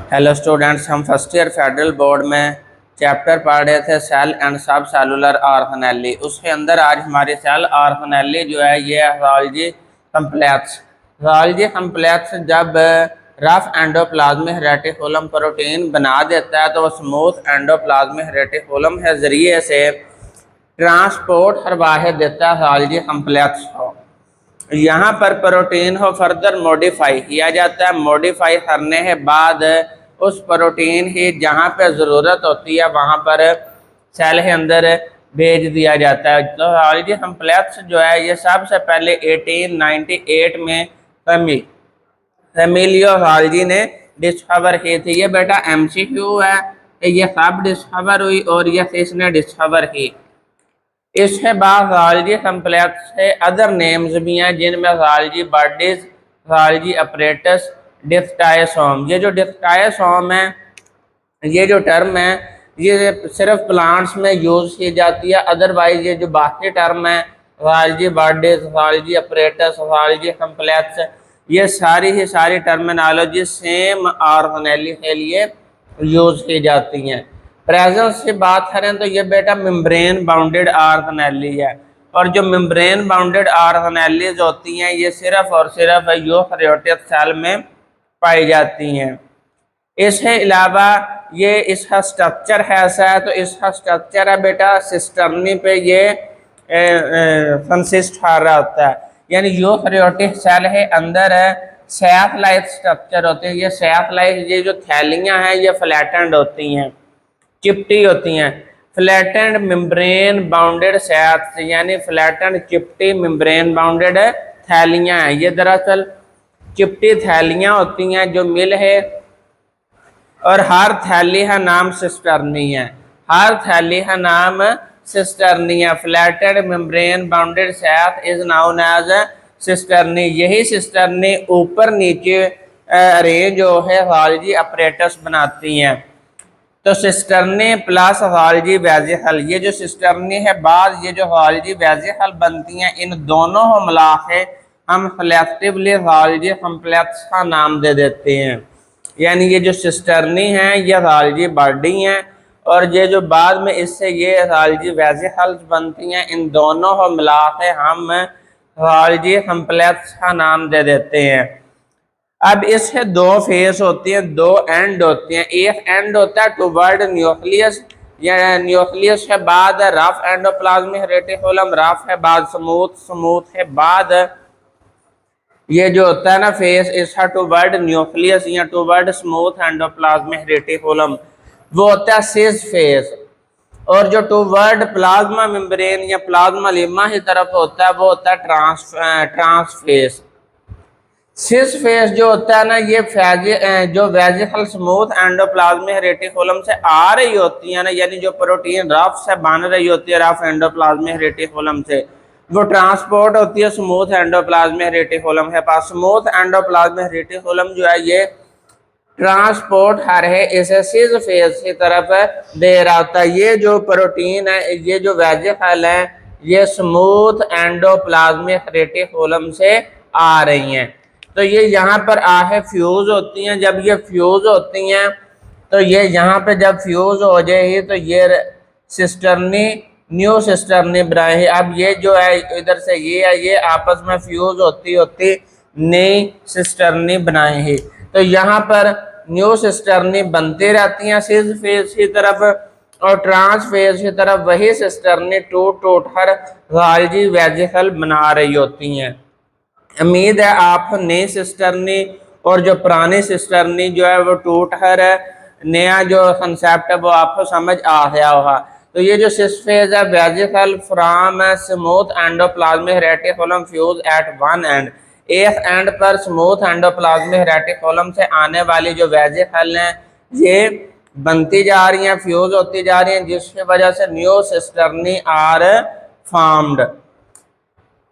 Hello students, हम first year federal board में chapter पढ़ रहे थे सेल एंड सब सेलुलर ऑर्गेनेली। उसके अंदर आज हमारी सेल ऑर्गेनेली जो है ये ज़ूलॉजी कम्प्लेक्स। ज़ूलॉजी कम्प्लेक्स जब रफ एंडोप्लाज्मिक रेटिकुलम प्रोटीन बना देता है तो वो स्मूथ एंडोप्लाज्मिक रेटिकुलम के ज़रिए से ट्रांसपोर्ट करवा देता है ज़ूलॉजी कम्प्लेक्स को। यहाँ पर प्रोटीन को फर्दर मॉडिफाई किया जाता है। मॉडिफाई करने के बाद उस प्रोटीन की जहाँ पे ज़रूरत होती है वहाँ पर सेल के अंदर भेज दिया जाता है। तो ज़ूलॉजी कम्प्लेक्स जो है ये सबसे पहले 1898 में एमिलियो ज़ूलॉजी ने डिस्कवर की थी। ये बेटा MCQ है, ये कब डिस्कवर हुई और ये किसने डिस्कवर की। इसके बाद ज़ूलॉजी कम्प्लेक्स के अदर नेम्स भी हैं जिनमें ज़ूलॉजी बॉडीज, ज़ूलॉजी अपरेटस, डिस्टायसोम। ये जो डिस्टायसोम है, ये जो टर्म है ये सिर्फ प्लांट्स में यूज़ की जाती है। अदरवाइज ये जो बाकी टर्म है zoology bodies, zoology apparatus, zoology complex, ये सारी ही सारी टर्मिनोलॉजी सेम ऑर्गेनेली के लिए यूज़ की जाती हैं। प्रेजेंस की बात करें तो ये बेटा मेम्ब्रेन बाउंडेड ऑर्गेनेली है, और जो मेम्ब्रेन बाउंडेड ऑर्गेनेलीज होती हैं ये सिर्फ और सिर्फ यूकेरियोटिक सेल में पाई जाती हैं। इसके अलावा ये इसका स्ट्रक्चर कैसा है, तो इसका स्ट्रक्चर है बेटा सिस्टर्नी पे ये कंसिस्ट कर रहा होता है। यानी यूकेरियोटिक सेल के अंदर सैफ लाइक स्ट्रक्चर होते हैं। ये सैफ लाइक ये जो थैलियाँ हैं ये फ्लैटेंड होती हैं, चिपटी होती हैं। फ्लैटेंड मेम्ब्रेन बाउंडेड सैफ्स यानी फ्लैटेंड चिपटी मेम्ब्रेन बाउंडेड थैलियाँ हैं। ये दरअसल चिपटी थैलियाँ होती हैं जो मिल है, और हर थैली का नाम सिस्टर्नी है। हर थैली का नाम सिस्टर्नी है। Flattened membrane bounded sac is known as cisternae. यही सिस्टर्नी ऊपर नीचे अरेंज जो है ज़ूलॉजी अपरेटस बनाती हैं। तो सिस्टर्नी प्लस ज़ूलॉजी वेसिकल, ये जो सिस्टर्नी है बाद ये जो ज़ूलॉजी वेसिकल बनती हैं, इन दोनों को मिला के हम कलेक्टिवली ज़ूलॉजी कम्प्लेक्स का नाम दे देते हैं। यानी ये जो सिस्टर्नी हैं ये ज़ूलॉजी बॉडी हैं, और ये जो बाद में इससे ये ज़ूलॉजी वेसिकल्स बनती हैं, इन दोनों को मिला के हम ज़ूलॉजी कम्प्लेक्स का नाम दे देते हैं। अब इसके दो फेस होती हैं, दो एंड होती हैं। एक एंड होता है टुवर्ड न्यूक्लियस, या न्यूक्लियस के बाद रफ एंडोप्लाज्मिक रेटिकुलम, रफ के बाद स्मूथ, स्मूथ के बाद ये जो होता है ना फेस इसका टुवर्ड न्यूक्लियस या टुवर्ड स्मूथ एंडोप्लाज्मिक रेटिकुलम, वो होता है सिस फेस। और जो टुवर्ड प्लाज्मा मेम्ब्रेन या प्लाज्मा लेमा की तरफ होता है वो होता है ट्रांस फेस। सिस फेस जो होता है ना ये जो वेसिकल स्मूथ एंडोप्लाज्मिक रेटिकुलम से आ रही होती है ना, यानी जो प्रोटीन रफ से बन रही होती है रफ एंडोप्लाज्मिक रेटिकुलम से, वो ट्रांसपोर्ट होती है स्मूथ एंडोप्लाज्मिक रेटिकुलम के पास। स्मूथ एंडोप्लाज्मिक रेटिकुलम जो है ये ट्रांसपोर्ट हर है इसे सिस फेस की तरफ दे रहा होता है। ये जो प्रोटीन है, ये जो वेसिकल है, ये स्मूथ एंडोप्लाज्मिक रेटिकुलम से आ रही हैं। तो ये यहाँ पर आके फ्यूज होती हैं। जब ये फ्यूज होती हैं तो ये यहाँ पे जब फ्यूज हो जाएगी तो ये सिस्टर्नी न्यू सिस्टर्नी बनाएगी। अब ये जो है इधर से ये है, ये आपस में फ्यूज होती होती नई सिस्टर्नी बनाएगी। तो यहाँ पर न्यू सिस्टर्नी बनती रहती हैं सिस फेज की तरफ, और ट्रांस फेज की तरफ वही सिस्टर्नी टूट टूट कर ज़ूलॉजी वेसिकल बना रही होती हैं। उम्मीद है आप नई सिस्टर्नी और जो पुरानी सिस्टर्नी जो है वो टूट कर नया जो कंसेप्ट है वो आपको समझ आ गया होगा। तो ये जो सिस फेज है vesicle from smooth endoplasmic reticulum fuse at one end, एक एंड पर स्मूथ एंडोप्लाज्मिक रेटिकुलम से आने वाली जो वेसिकल हैं ये बनती जा रही हैं, फ्यूज होती जा रही हैं, जिसकी वजह से न्यू सिस्टर्नी आर फॉर्म्ड।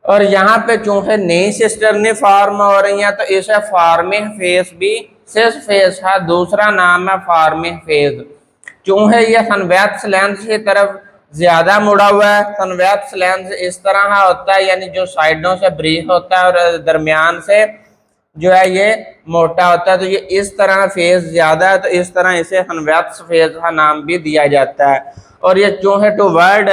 और यहाँ पे चूंकि नई सिस्टर्नी फॉर्म हो रही हैं तो इसे फॉर्मिंग फेज भी सिस फेज का दूसरा नाम है फॉर्मिंग फेज। चूंकि ये कन्वेक्स लेंस की तरफ ज्यादा मुड़ा हुआ है, कन्वेक्स लेंस इस तरह का होता है यानी जो साइडों से ब्रीफ होता है और दरमियान से जो है ये मोटा होता है। तो ये इस तरह फेज ज्यादा है, तो इस तरह इसे कन्वेक्स फेज का नाम भी दिया जाता है। और ये जो है टुवर्ड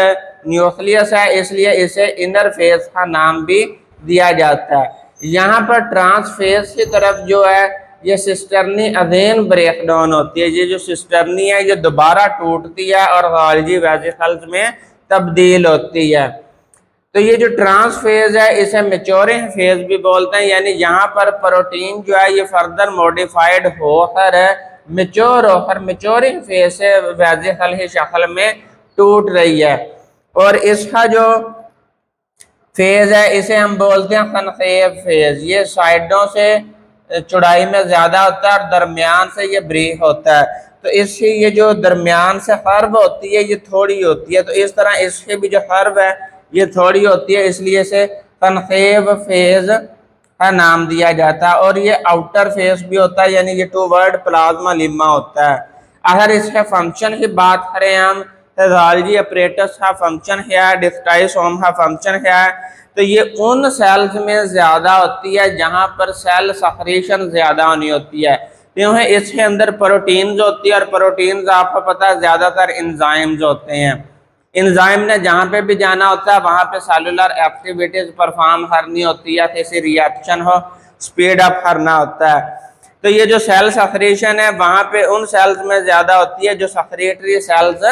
न्यूक्लियस है, इसलिए इसे इनर फेज का नाम भी दिया जाता है। यहाँ पर ट्रांस फेज की तरफ जो है ये सिस्टर्नी अगेन ब्रेक डाउन होती है। ये जो सिस्टर्नी है ये दोबारा टूटती है और गोल्गी वेसिकल्स में तब्दील होती है। तो ये जो ट्रांस फेज है इसे मेच्योरिंग फेज भी बोलते हैं, यानी यहाँ पर प्रोटीन जो है ये फर्दर मॉडिफाइड होकर मेच्योर होकर मेच्योरिंग फेज से वेसिकल की शक्ल में टूट रही है। और इसका जो फेज है इसे हम बोलते हैं कनकेव फेज। ये साइडों से चौड़ाई में ज्यादा होता है और दरमियान से ये ब्रीफ होता है। तो इसकी ये जो दरमियान से कर्व होती है ये थोड़ी होती है, तो इस तरह इसके भी जो कर्व है ये थोड़ी होती है, इसलिए इसे कनकेव फेज का नाम दिया जाता है। और ये आउटर फेज भी होता है, यानी ये टूवर्ड प्लाज्मा लिम्मा होता है। अगर इसके फंक्शन की बात करें हम, गोल्गी अपरेटस का फंक्शन क्या है, डिस्टाइसोम का फंक्शन क्या है, तो ये उन सेल्स में ज्यादा होती है जहां पर सेल सक्रीशन ज्यादा होनी होती है, क्योंकि इसके अंदर प्रोटीन्स होती है और प्रोटीन्स आपको पता है ज्यादातर एंजाइम्स होते हैं। एंजाइम ने जहाँ पे भी जाना होता है वहां पे सेलुलर एक्टिविटीज परफॉर्म करनी होती है, किसी रिएक्शन हो स्पीड अप करना होता है। तो ये जो सेल सक्रीशन है वहां पे उन सेल्स में ज्यादा होती है जो सक्रिएटरी सेल्स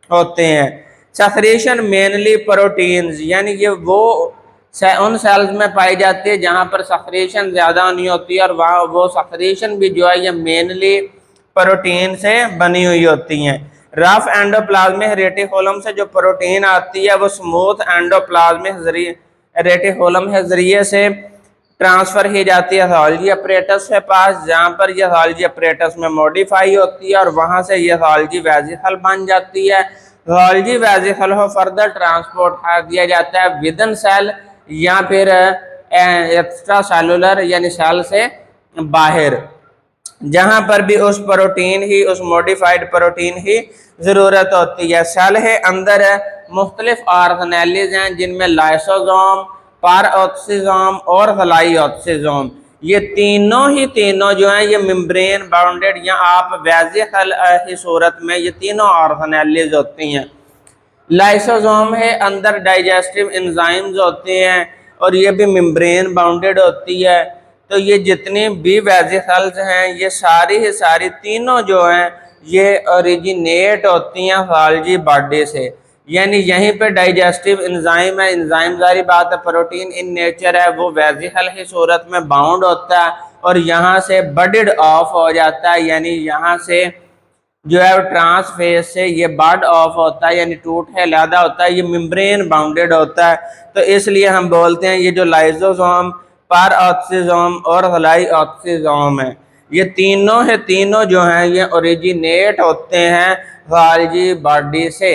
होते हैं। सक्रीशन मेनली प्रोटीन्स, यानी ये वो उन सेल्स में पाई जाती है जहां पर सक्रीशन ज्यादा नहीं होती है, और वहाँ वो सक्रीशन भी जो है ये मेनली प्रोटीन से बनी हुई होती हैं। रफ एंडोप्लाज्मिक रेटिकुलम से जो प्रोटीन आती है वो स्मूथ एंडोप्लाज्मिक रेटिकुलम के जरिए से ट्रांसफर की जाती है गोल्गी अपरेटस के पास, जहाँ पर यह गोल्गी अपरेटस में मॉडिफाई होती है और वहां से यह गोल्गी वेसिकल बन जाती है। गोल्गी वेसिकल को फर्दर ट्रांसपोर्ट कर दिया जाता है विदिन सेल या फिर एक्स्ट्रा सेलुलर यानी सेल से बाहर, जहां पर भी उस प्रोटीन ही उस मॉडिफाइड प्रोटीन की जरूरत होती है। सेल के अंदर मुख्तलिफ ऑर्गेनेलिज हैं जिनमें लाइसोसोम, पारऑक्सीसोम और ग्लाइऑक्सीसोम, ये तीनों जो हैं ये मेम्ब्रेन बाउंडेड या आप वेसिकल की सूरत में ये तीनों ऑर्गेनेलिज होती हैं। लाइसोसोम है अंदर डाइजेस्टिव एंजाइम्स होते हैं और ये भी मेम्ब्रेन बाउंडेड होती है। तो ये जितनी भी वेसिकल्स हैं ये सारी ही सारी तीनों जो हैं ये ओरिजिनेट होती हैं गोल्गी बॉडी से, यानी यहीं पे डाइजेस्टिव एंजाइम है। एंजाइम सारी बात है, प्रोटीन इन नेचर है, वो वेसिकल की सूरत में बाउंड होता है और यहाँ से बडेड ऑफ हो जाता है, यानी यहाँ से जो है ट्रांस फेज से ये बड ऑफ होता है, यानी टूट है लादा होता है, ये मेम्ब्रेन बाउंडेड होता है। तो इसलिए हम बोलते हैं ये जो लाइसोसोम, पारऑक्सीसोम और ग्लाइऑक्सीसोम है, ये तीनों जो हैं ये ओरिजिनेट होते हैं गोल्गी बॉडी से।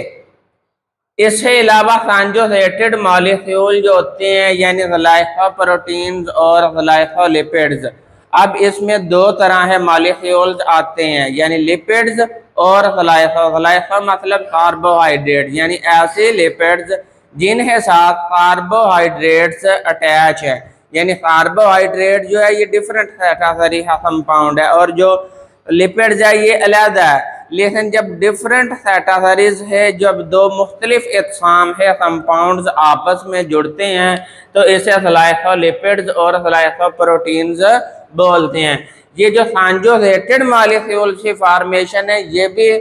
इसके अलावा कॉन्जुगेटेड मॉलिक्यूल जो होते हैं यानी ग्लाइकोप्रोटीन्स और ग्लाइकोलिपिड्स, अब इसमें दो तरह के मॉलिक्यूल्स आते हैं, यानी लिपिड्स और ग्लाइको मतलब कार्बोहाइड्रेट, यानी ऐसे लिपिड्स जिनके साथ कार्बोहाइड्रेट्स अटैच है। यानी कार्बोहाइड्रेट जो है ये डिफरेंट कैटेगरी का कंपाउंड है और जो लिपिड्स है ये अलग है, लेकिन जब डिफरेंट कैटेगरीज है, जब दो मुख्तलिफ इकसाम है कंपाउंड्स आपस में जुड़ते हैं तो इसे ग्लाइकोलिपिड्स और ग्लाइकोप्रोटीन्स बोलते हैं। ये जो कॉन्जुगेटेड मॉलिक्यूल्स की फॉर्मेशन है ये भी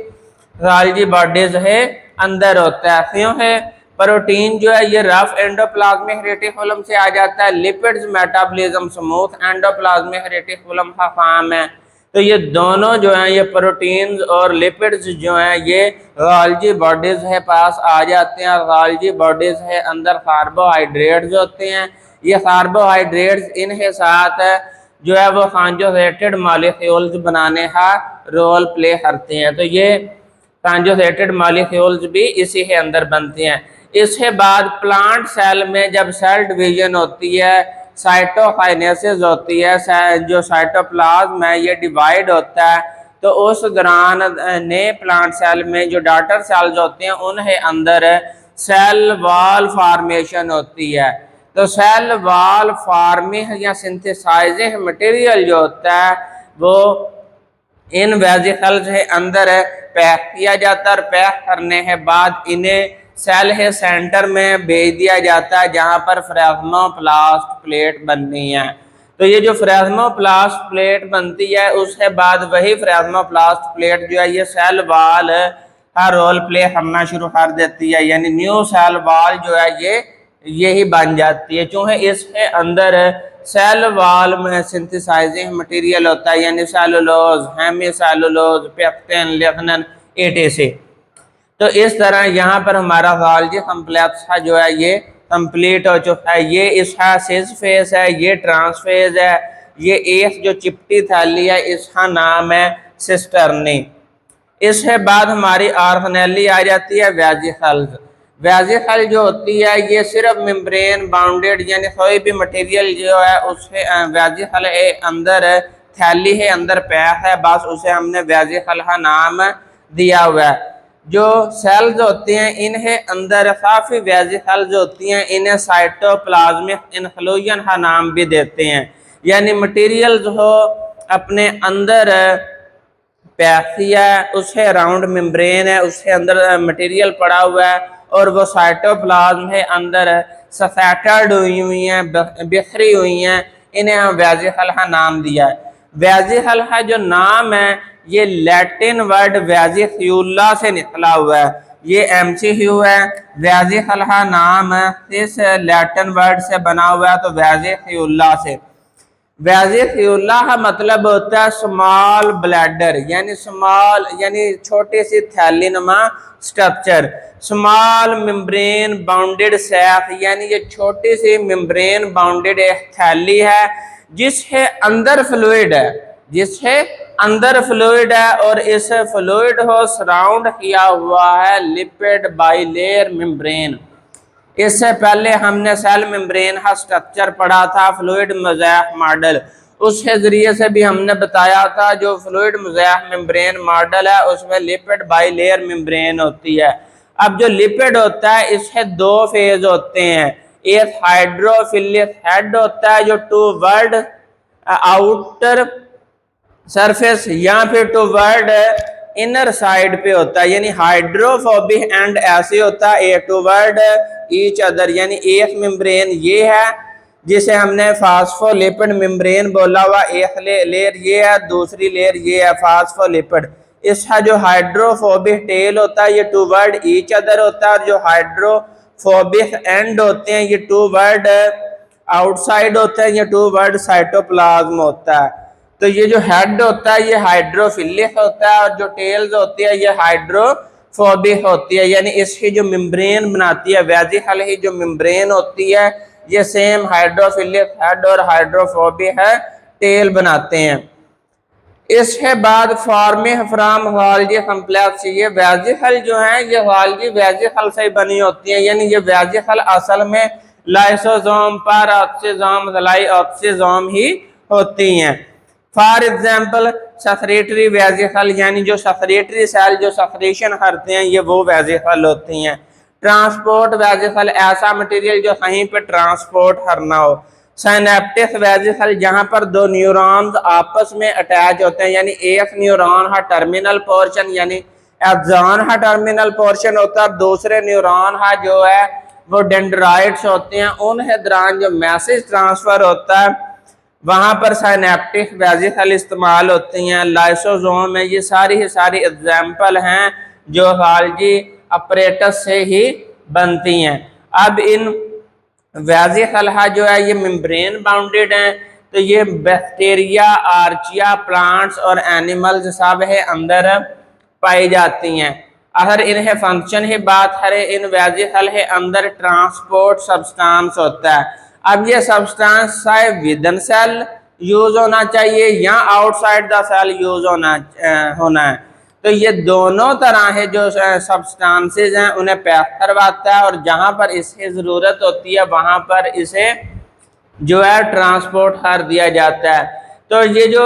गोल्गी बॉडीज है अंदर होता है, क्योंकि प्रोटीन जो है ये रफ एंडोप्लाज्मिक रेटिकुलम से आ जाता है, lipids metabolism smooth endoplasmic reticulum का काम है। तो ये दोनों जो हैं ये प्रोटीन्स और लिपिड्स जो हैं ये गोल्गी बॉडीज है पास आ जाते हैं और गोल्गी बॉडीज है अंदर कार्बोहाइड्रेट्स होते हैं। ये कार्बोहाइड्रेट्स इनके साथ जो है वो कॉन्जुगेटेड मॉलिक्यूल्स बनाने का रोल प्ले करते हैं। तो ये कॉन्जुगेटेड मॉलिक्यूल्स भी इसी के अंदर बनते हैं। इसके बाद प्लांट सेल में जब सेल डिवीजन होती है, साइटोकाइनेसिस होती है, जो साइटोप्लाज्म है ये डिवाइड होता है, तो उस दौरान नए प्लांट सेल में जो डॉटर सेल्स होते हैं उनके अंदर सेल वॉल फॉर्मेशन होती है। तो सेल वाल फार्मिंग या सिंथेसाइजिंग मटेरियल जो होता है वो इन वेजिकल्स के अंदर पैक किया जाता है और पैक करने के बाद इन्हें सेल के सेंटर में भेज दिया जाता है जहां पर फ्रेगमोप्लास्ट प्लेट बननी है। तो ये जो फ्रेगमोप्लास्ट प्लेट बनती है उसके बाद वही फ्रेगमोप्लास्ट प्लेट जो है ये सेल वाल का रोल प्ले करना शुरू कर देती है, यानी न्यू सेल वाल जो है ये यही बन जाती है। चूँकि इसके अंदर सेल वाल में सिंथेसाइजिंग मटेरियल होता है, यानी cellulose, hemicellulose, pectin, lignin, etc. तो इस तरह यहाँ पर हमारा गोल्गी कम्प्लेक्स है जो है ये कंप्लीट हो चुका है। ये इसका सिस फेस है, ये ट्रांसफेज है, ये एक जो चिपटी थैली है इसका नाम है सिस्टर्नी। इसके बाद हमारी ऑर्गेनेली आ जाती है वेजिकल्स। वेजिकल जो होती है ये सिर्फ मेम्ब्रेन बाउंडेड, यानी कोई भी मटेरियल जो है उसके वेजिकल के अंदर थैली के अंदर पैक है, बस उसे हमने वेजिकल का नाम दिया हुआ है। जो सेल्स होती हैं इन्हें अंदर काफ़ी वेजिकल्स होती हैं, इन्हें साइटोप्लाज्मिक इन्फ्लूजन का नाम भी देते हैं, यानी मटेरियल जो अपने अंदर पैक किया है उसके अराउंड मेम्ब्रेन है, उसके अंदर मटेरियल पड़ा हुआ है और वो साइटोप्लाज्म के अंदर स्कैटर्ड हुई हैं, बिखरी हुई हैं, इन्हें हम वेजिकल का नाम दिया है। वेजिकल का जो नाम है ये लैटिन वर्ड वेजिक्यूला से निकला हुआ है, ये एमसीक्यू है। वेजिकल का नाम इस लैटिन वर्ड से बना हुआ है, तो वेजिक्यूला से। वेजिक्यूला का मतलब होता है स्मॉल ब्लैडर, यानी स्मॉल यानी छोटी सी थैलीनुमा structure. Small membrane bounded sac, यानी ये छोटी सी मेम्ब्रेन बाउंडेड एक थैली है जिसके अंदर फ्लूइड है, जिसके अंदर फ्लूइड है और इस फ्लूइड को सराउंड किया हुआ है लिपिड बाइलेयर मेम्ब्रेन। इससे पहले हमने सेल मेम्ब्रेन का स्ट्रक्चर पढ़ा था, फ्लूइड मोज़ेक मॉडल, उसके ज़रिए से भी हमने बताया था जो फ्लूइड मोज़ेक मेम्ब्रेन मॉडल है उसमें लिपिड बाइलेयर मेम्ब्रेन होती है। अब जो लिपिड होता है इसके दो फेज होते हैं, एक हाइड्रोफिलिक हेड होता है जो टूवर्ड आउटर सरफेस या फिर टूवर्ड इनर साइड पे होता है, यानी हाइड्रोफोबिक एंड ऐसे होता है, ए टूवर्ड ईच अदर, यानी एक मेम्ब्रेन ये है जिसे हमने फास्फोलिपिड मेम्ब्रेन बोला हुआ, एक लेयर ये है, दूसरी लेयर ये है फास्फोलिपिड। इसका जो हाइड्रोफोबिक टेल होता है ये टूवर्ड ईच अदर होता है और जो हाइड्रोफोबिक एंड होते हैं ये टूवर्ड आउटसाइड होते हैं, ये टूवर्ड साइटोप्लाज्म होता है। तो ये जो हेड होता है ये हाइड्रोफिलिक होता है और जो टेल्स होती है ये हाइड्रोफोबिक होती है, यानी इसकी जो मेम्ब्रेन बनाती है वेजिकल की जो मेम्ब्रेन होती है ये सेम हाइड्रोफिलिक हेड और हाइड्रोफोबिक है टेल बनाते हैं। इसके बाद फॉर्मिंग फ्रॉम गोल्गी कम्प्लेक्स, ये वेजिकल जो है ये गोल्गी वेजिकल से बनी होती है, यानी ये वेजिकल असल में लाइसोसोम पर ऑक्सीजोम लाइऑक्सीजोम ही होती हैं। फॉर एग्जाम्पल सेक्रेटरी वेजिकल, यानी जो सेक्रेटरी सेल जो सेक्रेशन करते हैं ये वो वेजिकल होती हैं। ट्रांसपोर्ट वेजिकल, ऐसा मटेरियल जो कहीं पे ट्रांसपोर्ट करना हो। सिनैप्टिक वेजिकल, जहाँ पर दो न्यूरॉन्स आपस में अटैच होते हैं, यानी एक न्यूरॉन का टर्मिनल पोर्शन यानी एक्सॉन का टर्मिनल पोर्शन होता है, दूसरे न्यूरॉन का जो है वो डेंड्राइट्स होते हैं, उनके दौरान जो मैसेज ट्रांसफर होता है वहाँ पर सिनैप्टिक वेजिकल इस्तेमाल होती हैं। लाइसोसोम है, ये सारी की सारी एग्जाम्पल हैं जो गोल्गी अपरेटस से ही बनती हैं। अब इन वेजिकल जो है ये मेम्ब्रेन बाउंडेड हैं, तो ये बैक्टीरिया, आर्चिया, प्लांट्स और एनिमल्स सब है अंदर पाई जाती हैं। अगर इन्हें फंक्शन की बात करें, इन वेजिकल के अंदर ट्रांसपोर्ट सब्सटेंस होता है। अब ये सब्सटेंस चाहे विदिन सेल यूज होना चाहिए या आउटसाइड द सेल यूज होना है, तो ये दोनों तरह के जो सब्सटेंसेस हैं उन्हें पैक करवाता है और जहाँ पर इसकी ज़रूरत होती है वहाँ पर इसे जो है ट्रांसपोर्ट कर दिया जाता है। तो ये जो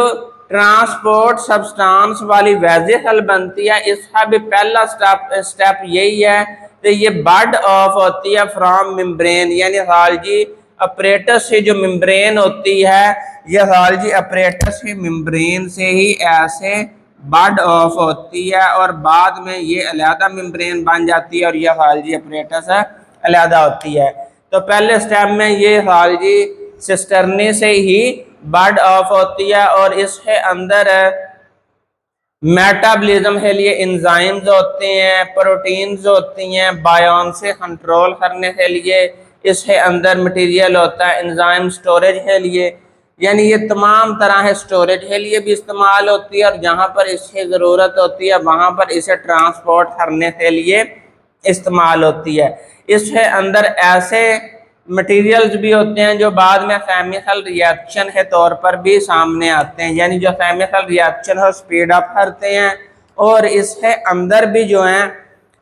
ट्रांसपोर्ट सब्सटेंस वाली वेजिकल बनती है इसका भी पहला स्टेप यही है, तो ये बड ऑफ होती है फ्रॉम मेम्ब्रेन, यानी गोल्गी अपरेटस से जो मेम्ब्रेन होती है, ये हालजी अपरेटस की मेम्ब्रेन से ही ऐसे बड ऑफ होती है और बाद में ये अलहदा मेम्ब्रेन बन जाती है और ये हालजी अपरेटस अलहदा होती है। तो पहले स्टेप में ये हालजी सिस्टर्नी से ही बड ऑफ होती है और इसके अंदर मेटाबॉलिज्म के लिए एंजाइम्स होते हैं, प्रोटीन्स होती हैं, बायोन से कंट्रोल करने के लिए इसके अंदर मटेरियल होता है, एंजाइम स्टोरेज के लिए, यानी ये तमाम तरह के स्टोरेज के लिए भी इस्तेमाल होती है और जहाँ पर इसकी ज़रूरत होती है वहाँ पर इसे ट्रांसपोर्ट करने के लिए इस्तेमाल होती है। इसके अंदर ऐसे मटेरियल्स भी होते हैं जो बाद में केमिकल रिएक्शन के तौर पर भी सामने आते हैं, यानी जो केमिकल रिएक्शन है स्पीड अप करते हैं। और इसके अंदर भी जो हैं,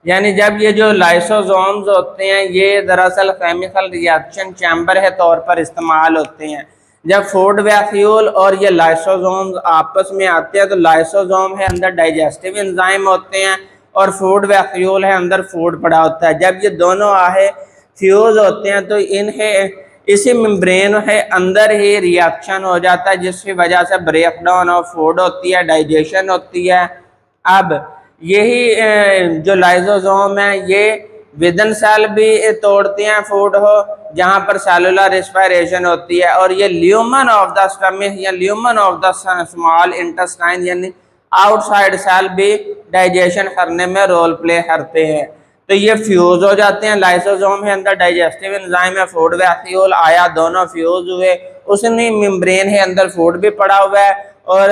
यानी जब ये जो लाइसोसोम्स होते हैं ये दरअसल केमिकल रिएक्शन चैम्बर के तौर पर इस्तेमाल होते हैं। जब फूड वैक्यूल और ये लाइसोसोम्स आपस में आते हैं तो लाइसोसोम है अंदर डाइजेस्टिव एंजाइम होते हैं और फूड वैक्यूल है अंदर फूड पड़ा होता है। जब ये दोनों आहे फ्यूज होते हैं तो इन्हें इसी मेम्ब्रेन के अंदर ही रिएक्शन हो जाता है जिसकी वजह से ब्रेक डाउन ऑफ फूड होती है, डाइजेशन होती है। अब यही जो लाइसोसोम है ये विदन सेल भी तोड़ते हैं फूड हो जहाँ पर सेलुलर रेस्पिरेशन होती है और ये ल्यूमन ऑफ द स्टमक या lumen of the small intestine यानी आउटसाइड सेल भी डाइजेशन करने में रोल प्ले करते हैं। तो ये फ्यूज हो जाते हैं, लाइसोसोम है अंदर डाइजेस्टिव एंजाइम है, फूड वैक्यूल आया, दोनों फ्यूज हुए, उसने मेम्ब्रेन है अंदर फूड भी पड़ा हुआ है और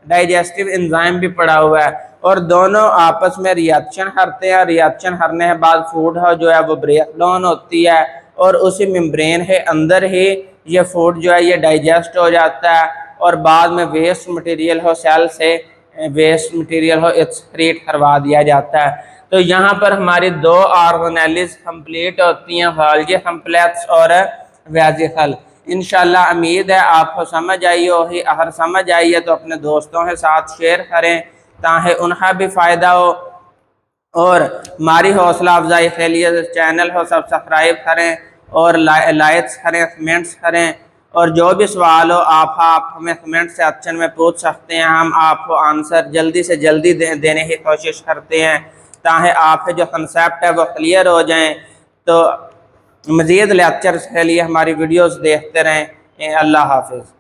डाइजेस्टिव एंजाइम भी पड़ा हुआ है और दोनों आपस में रिएक्शन करते हैं। रिएक्शन करने के बाद फूड जो है वो ब्रेक डाउन होती है और उसी मेम्ब्रेन के अंदर ही ये फूड जो है ये डाइजेस्ट हो जाता है और बाद में वेस्ट मटेरियल हो सेल से वेस्ट मटेरियल हो एक्सक्रीट करवा दिया जाता है। तो यहाँ पर हमारी दो ऑर्गेनेल्स कंप्लीट होती हैं, गोल्गी कम्प्लेक्स और वेसिकल। इंशाल्लाह उम्मीद है आपको समझ आई होगी। अगर समझ आई है तो अपने दोस्तों के साथ शेयर करें ताकि उनका भी फ़ायदा हो और हमारी हौसला अफजाई के लिए चैनल को सब्सक्राइब करें और लाइक्स करें, कमेंट्स करें और जो भी सवाल हो आप हमें कमेंट सेक्शन में पूछ सकते हैं। हम आपको आंसर जल्दी से जल्दी देने की कोशिश करते हैं ताकि आपके जो कंसेप्ट है वो क्लियर हो जाएं। तो मज़ीद लेक्चर्स के लिए हमारी वीडियोस देखते रहें। अल्लाह हाफिज़।